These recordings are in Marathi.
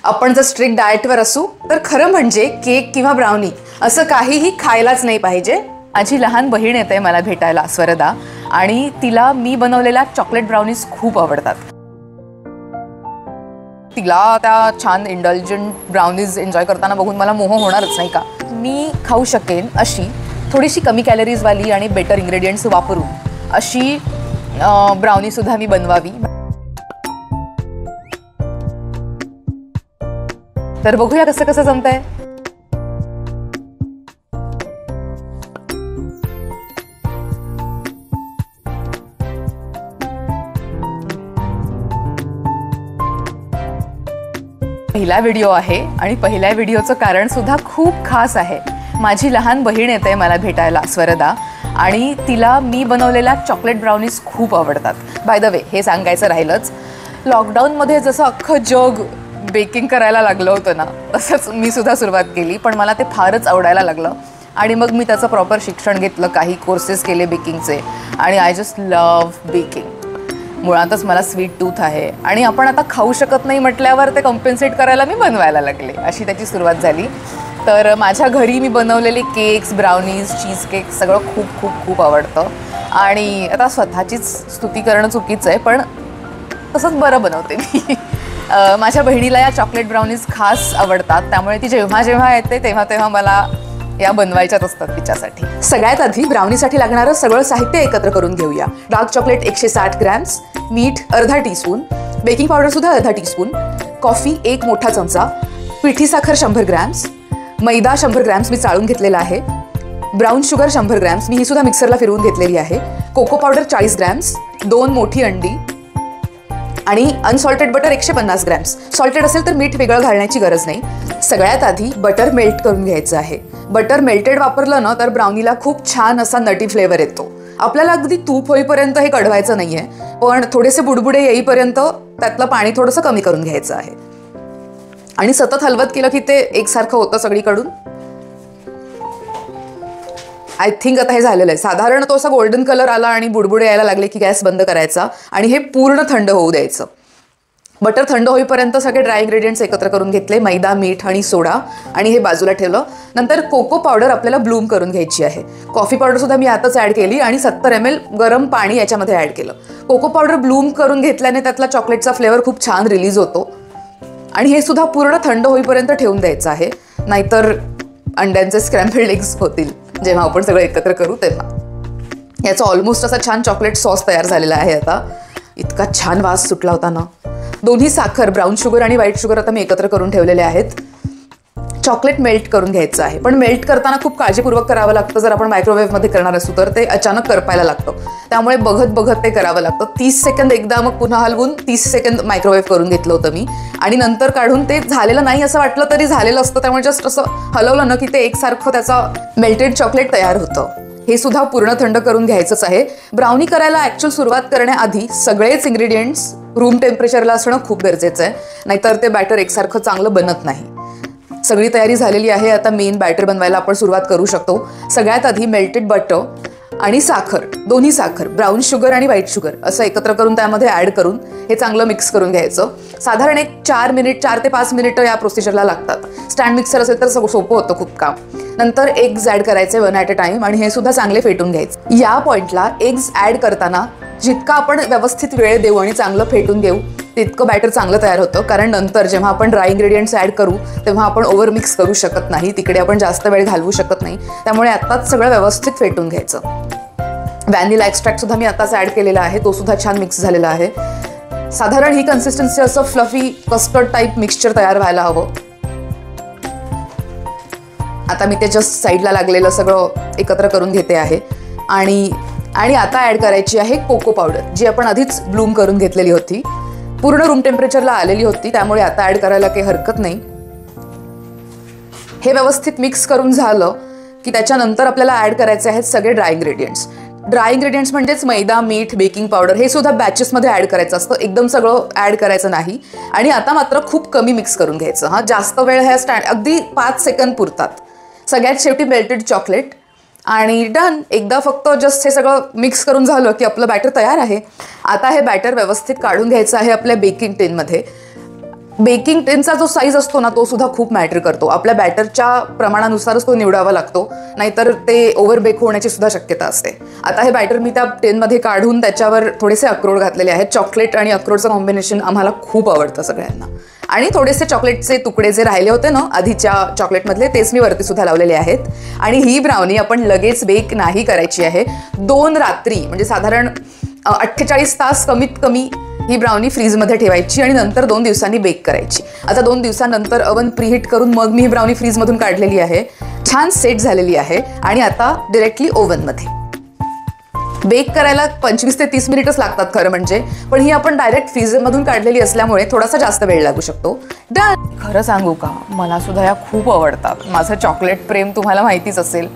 आपण जर स्ट्रिक्ट डाएटवर असू तर खरं म्हणजे केक किंवा ब्राउनी असं काहीही खायलाच नाही पाहिजे. माझी लहान बहीण येते मला भेटायला, स्वरदा, आणि तिला मी बनवलेल्या चॉकलेट ब्राउनीज खूप आवडतात. तिला त्या छान इंडल्जंट ब्राउनीज एन्जॉय करताना बघून मला मोह होणारच नाही का. मी खाऊ शकेन अशी थोडीशी कमी कॅलरीजवाली आणि बेटर इंग्रेडियंट्स वापरून अशी ब्राउनीसुद्धा मी बनवावी. तर बघूया कसं कसं जमतंय. पहिला व्हिडिओ आहे आणि पहिल्या व्हिडिओचं कारण सुद्धा खूप खास आहे. माझी लहान बहीण येते मला भेटायला, स्वरदा, आणि तिला मी बनवलेल्या चॉकलेट ब्राउनीज खूप आवडतात. बाय द वे, हे सांगायचं राहिलंच, लॉकडाऊनमध्ये जसं अख्खं जग बेकिंग करायला लागलं होतं ना, तसंच मी सुद्धा सुरुवात केली. पण मला ते फारच आवडायला लागलं आणि मग मी त्याचं प्रॉपर शिक्षण घेतलं, काही कोर्सेस केले बेकिंगचे, आणि आय जस्ट लव्ह बेकिंग. मुळातच मला स्वीट टूथ आहे आणि आपण आता खाऊ शकत नाही म्हटल्यावर ते कम्पेन्सेट करायला मी बनवायला लागले. अशी त्याची सुरुवात झाली. तर माझ्या घरी मी बनवलेले केक्स, ब्राउनीज, चीज केक सगळं खूप खूप खूप आवडतं. आणि आता स्वतःचीच स्तुती करणं चुकीचं आहे, पण तसंच बरं बनवते मी. माझ्या बहिणीला या चॉकलेट ब्राउनीज खास आवडतात, त्यामुळे ती जेव्हा जेव्हा येते तेव्हा तेव्हा मला या बनवायच्याच असतात तिच्यासाठी. सगळ्यात आधी ब्राउनीसाठी लागणारं सगळं साहित्य एकत्र करून घेऊया. डार्क चॉकलेट 160 ग्रॅम्स, मीठ अर्धा टीस्पून, बेकिंग पावडर सुद्धा अर्धा टीस्पून, कॉफी 1 मोठा चमचा, पिठी साखर 100 ग्रॅम्स, मैदा 100 ग्रॅम्स मी चाळून घेतलेला आहे, ब्राऊन शुगर 100 ग्रॅम्स मी ही सुद्धा मिक्सरला फिरवून घेतलेली आहे, कोको पावडर 40 ग्रॅम्स, 2 मोठी अंडी आणि अनसॉल्टेड बटर 150 ग्रॅम्स. सॉल्टेड असेल तर मीठ वेगळं घालण्याची गरज नाही. सगळ्यात आधी बटर मेल्ट करून घ्यायचं आहे. बटर मेल्टेड वापरलं ना तर ब्राउनीला खूप छान असा नटी फ्लेवर येतो. आपल्याला अगदी तूप होईपर्यंत हे कढवायचं नाहीये, पण थोडेसे बुडबुडे येईपर्यंत त्यातलं पाणी थोडंसं कमी करून घ्यायचं आहे आणि सतत हलवत केलं की ते एकसारखं होतं सगळीकडून. आय थिंक आता हे झालेलं आहे. साधारण तो असा गोल्डन कलर आला आणि बुडबुडे यायला लागले की गॅस बंद करायचा आणि हे पूर्ण थंड होऊ द्यायचं. बटर थंड होईपर्यंत सगळे ड्राय इंग्रेडियंट्स एकत्र करून घेतले, मैदा, मीठ आणि सोडा, आणि हे बाजूला ठेवलं. नंतर कोको पावडर आपल्याला ब्लूम करून घ्यायची आहे. कॉफी पावडर सुद्धा मी आताच ॲड केली आणि 70 ml गरम पाणी याच्यामध्ये ॲड केलं. कोको पावडर ब्लूम करून घेतल्याने त्यातला चॉकलेटचा फ्लेवर खूप छान रिलीज होतो आणि हे सुद्धा पूर्ण थंड होईपर्यंत ठेवून द्यायचं आहे, नाहीतर अंड्यांचे स्क्रॅम्बल्ड एग्स होतील जेव्हा आपण सगळं एकत्र करू तेव्हा. याचा ऑलमोस्ट असा छान चॉकलेट सॉस तयार झालेला आहे. आता इतका छान वास सुटला होता ना. दोन्ही साखर, ब्राऊन शुगर आणि व्हाईट शुगर आता मी एकत्र करून ठेवलेले आहेत. चॉकलेट मेल्ट करून घ्यायचं आहे, पण मेल्ट करताना खूप काळजीपूर्वक करावं लागतं. जर आपण मायक्रोवेव्हमध्ये करणार असू तर ते अचानक करपायला लागतं, त्यामुळे बघत बघत ते करावं लागतं. 30 सेकंद एकदा, मग पुन्हा हलवून 30 सेकंद मायक्रोवेव्ह करून घेतलं होतं मी, आणि नंतर काढून ते झालेलं नाही असं वाटलं तरी झालेलं असतं, त्यामुळे जस्ट असं हलवलं ना की ते एकसारखं त्याचा मेल्टेड चॉकलेट तयार होतं. हे सुद्धा पूर्ण थंड करून घ्यायचंच आहे. ब्राउनी करायला ॲक्च्युअल सुरुवात करण्याआधी सगळेच इंग्रेडियंट्स रूम टेम्परेचरला असणं खूप गरजेचं आहे, नाहीतर ते बॅटर एकसारखं चांगलं बनत नाही. सगळी तयारी झालेली आहे. आता मेन बॅटर बनवायला आपण सुरुवात करू शकतो. सगळ्यात आधी मेल्टेड बटर आणि साखर, दोन्ही साखर, ब्राऊन शुगर आणि व्हाईट शुगर असं एकत्र करून त्यामध्ये ॲड करून हे चांगलं मिक्स करून घ्यायचं. साधारण 4 ते 5 मिनिटं या प्रोसिजरला लागतात. स्टँड मिक्सर असेल तर सोपं होतं खूप काम. नंतर एग्स ॲड करायचे 1 ॲट अ टाइम आणि हे सुद्धा चांगले फेटून घ्यायचे. या पॉइंटला एग्स ॲड करताना जितका आपण व्यवस्थित वेळ देऊ आणि चांगलं फेटून घेऊ तितकं बॅटर चांगलं तयार होतं, कारण नंतर जेव्हा आपण ड्राय इंग्रेडियंट्स ॲड करू तेव्हा आपण ओव्हर मिक्स करू शकत नाही, तिकडे आपण जास्त वेळ घालवू शकत नाही. त्यामुळे आत्ताच सगळं व्यवस्थित फेटून घ्यायचं. व्हॅनिला एक्स्ट्रॅक्ट सुद्धा मी आताच ॲड केलेला आहे, तो सुद्धा छान मिक्स झालेला आहे. साधारण ही कन्सिस्टन्सी असं फ्लफी कस्टर्ड टाईप मिक्सचर तयार व्हायला हवं. आता मी ते जस्ट साईडला लागलेलं सगळं एकत्र करून घेते आहे आणि आता ॲड करायची आहे कोको पावडर, जी आपण आधीच ब्लूम करून घेतलेली होती, पूर्ण रूम टेम्परेचरला आलेली होती, त्यामुळे आता ॲड करायला काही हरकत नाही. हे व्यवस्थित मिक्स करून झालं की त्याच्यानंतर आपल्याला ॲड करायचे आहेत सगळे ड्राय इंग्रेडियंट्स. ड्राय इंग्रेडियंट्स म्हणजेच मैदा, मीठ, बेकिंग पावडर हे सुद्धा बॅचेसमध्ये ॲड करायचं असतं, एकदम सगळं ॲड करायचं नाही. आणि आता मात्र खूप कमी मिक्स करून घ्यायचं. हां, जास्त वेळ ह्या अगदी 5 सेकंद पुरतात. सगळ्यात शेवटी मेल्टेड चॉकलेट आणि डन. एकदा फक्त जस्ट हे सगळं मिक्स करून झालं की आपलं बॅटर तयार आहे. आता हे बॅटर व्यवस्थित काढून घ्यायचं आहे आपल्या बेकिंग टिनमध्ये. बेकिंग टिनचा जो साईज असतो ना तो सुद्धा खूप मॅटर करतो. आपल्या बॅटरच्या प्रमाणानुसारच तो निवडावा लागतो, नाहीतर ते ओव्हर बेक होण्याची सुद्धा शक्यता असते. आता हे बॅटर मी त्या टिनमध्ये काढून त्याच्यावर थोडेसे अक्रोड घातलेले आहेत. चॉकलेट आणि अक्रोडचं कॉम्बिनेशन आम्हाला खूप आवडतं सगळ्यांना. आणि थोडेसे चॉकलेटचे तुकडे जे राहिले होते ना आधीच्या चॉकलेटमधले तेच मी वरती सुद्धा लावलेले आहेत. आणि ही ब्राउनी आपण लगेच बेक नाही करायची आहे. 2 रात्री म्हणजे साधारण 48 तास कमीत कमी ही ब्राउनी फ्रीजमध्ये ठेवायची आणि नंतर 2 दिवसांनी बेक करायची. आता 2 दिवसानंतर अवन प्रीहीट करून मग मी ही ब्राउनी फ्रीजमधून काढलेली आहे. छान सेट झालेली आहे आणि आता डिरेक्टली ओव्हनमध्ये बेक करायला 25 ते 30 मिनिटच लागतात खरं म्हणजे, पण ही आपण डायरेक्ट फ्रीजरमधून काढलेली असल्यामुळे थोडासा जास्त वेळ लागू शकतो. खरं सांगू का, मला सुद्धा या खूप आवडतात. माझं चॉकलेट प्रेम तुम्हाला माहितीच असेल.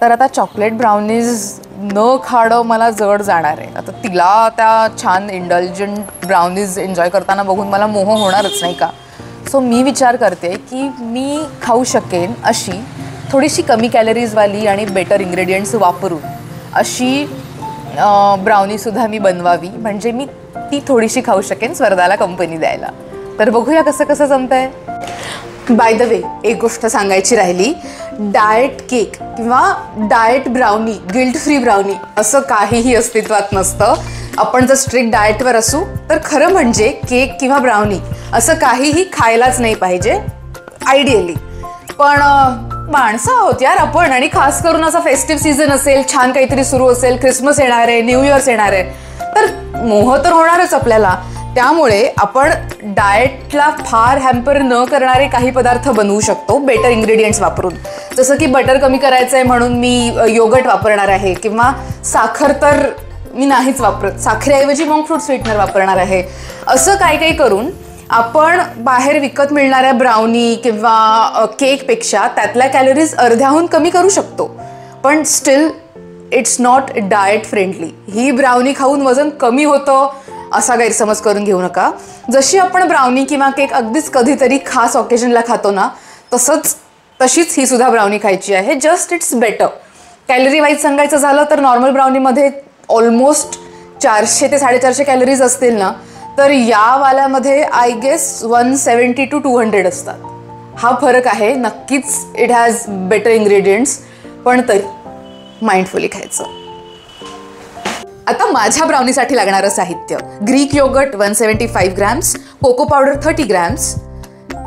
तर आता चॉकलेट ब्राउनीज न खाणं मला जड जाणार आहे. आता तिला त्या छान इंडल्जंट ब्राउनीज एन्जॉय करताना बघून मला मोह होणारच नाही का. सो मी विचार करते की मी खाऊ शकेन अशी थोडीशी कमी कॅलरीजवाली आणि बेटर इंग्रेडियंट्स वापरून अशी ब्राउनीसुद्धा मी बनवावी, म्हणजे मी ती थोडीशी खाऊ शकेन स्वर्धाला कंपनी द्यायला. तर बघूया कसं कसं जमतंय. बाय द वे, एक गोष्ट सांगायची राहिली. डाएट केक किंवा diet brownie, guilt free brownie असं काहीही अस्तित्वात नसतं. आपण जर स्ट्रिक्ट डाएटवर असू तर खरं म्हणजे केक किंवा ब्राउनी असं काहीही खायलाच नाही पाहिजे आयडियली. पण माणसं आहोत यार आपण, आणि खास करून असा फेस्टिव्ह सीझन असेल, छान काहीतरी सुरू असेल, ख्रिसमस येणार आहे, न्यू इयर्स येणार आहे, तर मोह तर होणारच आपल्याला. त्यामुळे आपण डाएटला फार हॅम्पर न करणारे काही पदार्थ बनवू शकतो बेटर इंग्रेडियंट्स वापरून. जसं की बटर कमी करायचं आहे म्हणून मी योगर्ट वापरणार आहे, किंवा साखर तर मी नाहीच वापरत, साखरेऐवजी मॉन्क फ्रूट स्वीटनर वापरणार आहे. असं काही काही करून आपण बाहेर विकत मिळणाऱ्या ब्राउनी किंवा केकपेक्षा त्यातल्या कॅलरीज अर्ध्याहून कमी करू शकतो. पण steel it's not diet friendly. He brownie खाऊन वजन कमी होतं असा गैरसमज करून घेऊ नका. जशी आपण ब्राउनी किंवा केक अगदीच कधीतरी खास ऑकेजनला खातो ना, तशीच ही सुद्धा ब्राउनी खायची आहे. Just it's better. Calorie wise सांगायचं झालं तर नॉर्मल ब्राउनीमध्ये ऑलमोस्ट 400 ते 450 कॅलरीज असतील ना, तर या वाल्यामध्ये आय गेस 170 to 200 असतात. हा फरक आहे नक्कीच. इट हॅज बेटर इंग्रेडियंट्स, पण तरी माइंडफुली खायचं. आता माझ्या ब्राउनीसाठी लागणारं साहित्य: Greek yogurt 175 grams, cocoa powder 30 grams,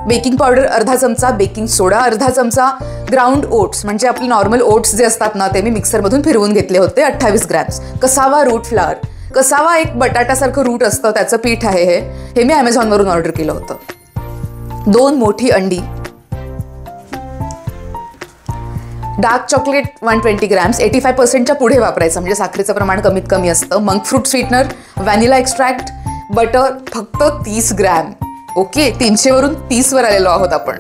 baking powder अर्धा चमचा, बेकिंग सोडा अर्धा चमचा, ग्राउंड ओट्स म्हणजे आपले नॉर्मल ओट्स जे असतात ना ते मी मिक्सरमधून फिरवून घेतले होते 28 grams, cassava root flour. Cassava एक बटाट्यासारखं रूट असतं, त्याचं पीठ आहे हे मी अमेझॉनवरून ऑर्डर केलं होतं. 2 मोठी अंडी, डार्क चॉकलेट 120 ग्रॅम्स, 85% पुढे वापरायचं म्हणजे साखरेचं प्रमाण कमीत कमी असतं, monk fruit sweetener, vanilla extract, butter फक्त 30 ग्रॅम. ओके, 300 वरून 30 वर आलेलो आहोत आपण.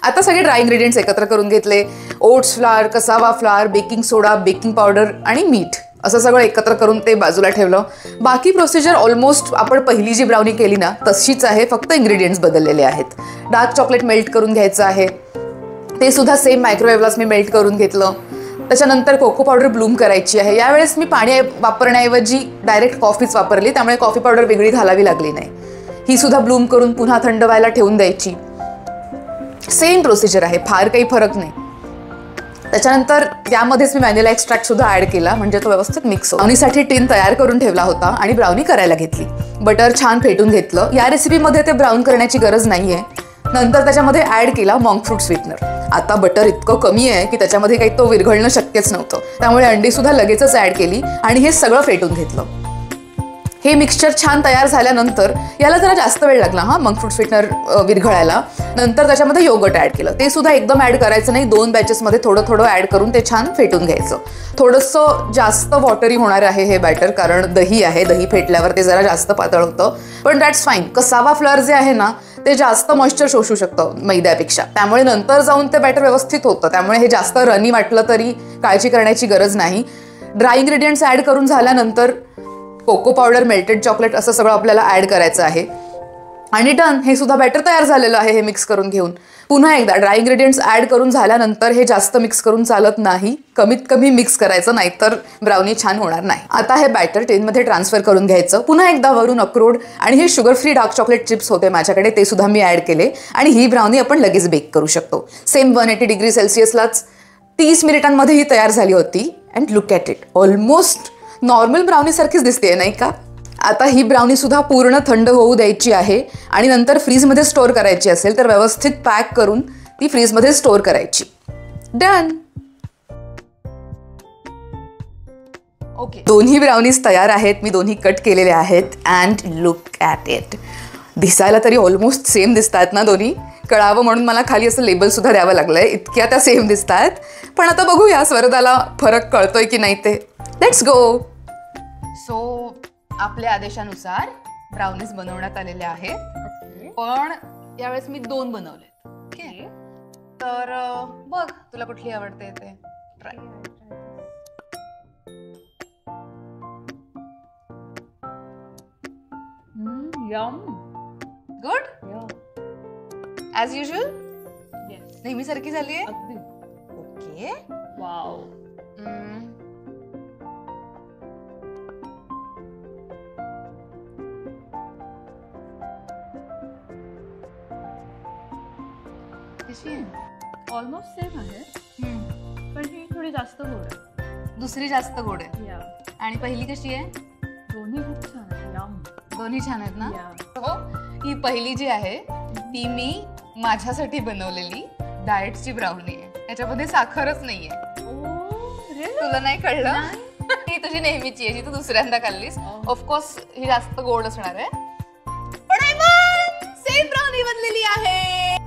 आता सगळे ड्राय इंग्रेडियंट्स एकत्र करून घेतले. Oats flour, cassava flour, baking soda, baking powder आणि मीठ असं सगळं एकत्र करून ते बाजूला ठेवलं. बाकी प्रोसिजर ऑलमोस्ट आपण पहिली जी ब्राउनी केली ना तशीच आहे, फक्त इंग्रेडियंट्स बदललेले आहेत. डार्क चॉकलेट मेल्ट करून घ्यायचं आहे, ते सुद्धा सेम मायक्रोवेव्हलाच मी मेल्ट करून घेतलं. त्याच्यानंतर कोको पावडर ब्लूम करायची आहे. यावेळेस मी पाणी वापरण्याऐवजी डायरेक्ट कॉफीच वापरली, त्यामुळे कॉफी पावडर वेगळी घालावी लागली नाही. ही सुद्धा ब्लूम करून पुन्हा थंड व्हायला ठेवून द्यायची. सेम प्रोसिजर आहे, फार काही फरक नाही. त्याच्यानंतर त्यामध्येच मी व्हॅनिला एक्स्ट्रॅक्ट सुद्धा ॲड केला म्हणजे तो व्यवस्थित मिक्स हो. ब्राउनीसाठी टिन तयार करून ठेवला होता आणि ब्राउनी करायला घेतली. बटर छान फेटून घेतलं. या रेसिपीमध्ये ते ब्राऊन करण्याची गरज नाहीये. नंतर त्याच्यामध्ये ॲड केला मॉन्क फ्रूट स्वीटनर. आता बटर इतकं कमी आहे की त्याच्यामध्ये काही तो विरघळणं शक्यच नव्हतं, त्यामुळे अंडी सुद्धा लगेचच ॲड केली आणि हे सगळं फेटून घेतलं. हे मिक्सचर छान तयार झाल्यानंतर याला जरा जास्त वेळ लागला मॉन्क फ्रूट स्वीटनर विरघळायला. नंतर त्याच्यामध्ये योगर्ट ॲड केलं. ते सुद्धा एकदम ॲड करायचं नाही, 2 बॅचेसमध्ये थोडं थोडं ॲड करून ते छान फेटून घ्यायचं. थोडंसं जास्त वॉटरी होणार आहे हे बॅटर, कारण दही आहे, दही फेटल्यावर ते जरा जास्त पातळ होतं, पण दॅट्स फाईन. कसावा फ्लॉर जे आहे ना ते जास्त मॉइश्चर शोषू शकतं मैद्यापेक्षा, त्यामुळे नंतर जाऊन ते बॅटर व्यवस्थित होतं. त्यामुळे हे जास्त रनी वाटलं तरी काळजी करण्याची गरज नाही. ड्राय इंग्रेडियंट्स ॲड करून झाल्यानंतर कोको पावडर, मेल्टेड चॉकलेट असं सगळं आपल्याला ॲड करायचं आहे. आणि डन. हे सुद्धा बॅटर तयार झालेलं आहे हे मिक्स करून घेऊन. पुन्हा एकदा ड्राय इन्ग्रेडियंट्स ॲड करून झाल्यानंतर हे जास्त मिक्स करून चालत नाही, कमीत कमी मिक्स करायचं, नाहीतर ब्राउनी छान होणार नाही. आता हे बॅटर टेनमध्ये ट्रान्सफर करून घ्यायचं. पुन्हा एकदा वरून अक्रोड आणि हे sugar free dark chocolate chips होते माझ्याकडे, ते सुद्धा मी ॲड केले आणि ही ब्राउनी आपण लगेच बेक करू शकतो. सेम 180 डिग्री सेल्सिअसलाच 30 मिनिटांमध्ये ही तयार झाली होती. And look at it, almost normal ब्राउनीसारखीच दिसते नाही का. आता ही ब्राउनी सुद्धा पूर्ण थंड होऊ द्यायची आहे आणि नंतर फ्रीजमध्ये स्टोअर करायची असेल तर व्यवस्थित पॅक करून ती फ्रीजमध्ये स्टोअर करायची. डन. ओके, दोन्ही ब्राउनीज तयार आहेत. मी दोन्ही कट केलेले आहेत. अँड लुक ॲट इट, दिसायला तरी ऑलमोस्ट सेम दिसत आहेत ना दोन्ही. कळावं म्हणून मला खाली असं लेबल सुद्धा द्यावं लागलंय, इतक्या त्या सेम दिसत आहेत. पण आता बघूया स्वरदाला फरक कळतोय की नाही ते. Let's go. सो आपल्या आदेशानुसार ब्राउनीज बनवण्यात आलेले आहेत, पण यावेळेस मी 2 बनवले. ओके, तर बघ तुला कुठली आवडते ते try. Yum. Good. As usual नेहमीसारखी झाली आहे. ओके. वाव. ऑलमोस्ट सेम आहे, पण ही थोडी जास्त गोड आहे. दुसरी जास्त गोड आहे. आणि पहिली कशी आहे? दोन्ही खूप छान आहे. यम. दोन्ही छान आहेत ना. हो, ही पहिली जी आहे ती मी माझ्यासाठी बनवलेली डाएटची ब्राउनी आहे. याच्यामध्ये साखरच नाहीये. तुला नाही कळलं? ही तुझी नेहमीची आहे जी तू दुसऱ्यांदा खाल्लीस. ऑफकोर्स ही जास्त गोड असणार आहे, पण सेम ब्राउनी बनलेली आहे.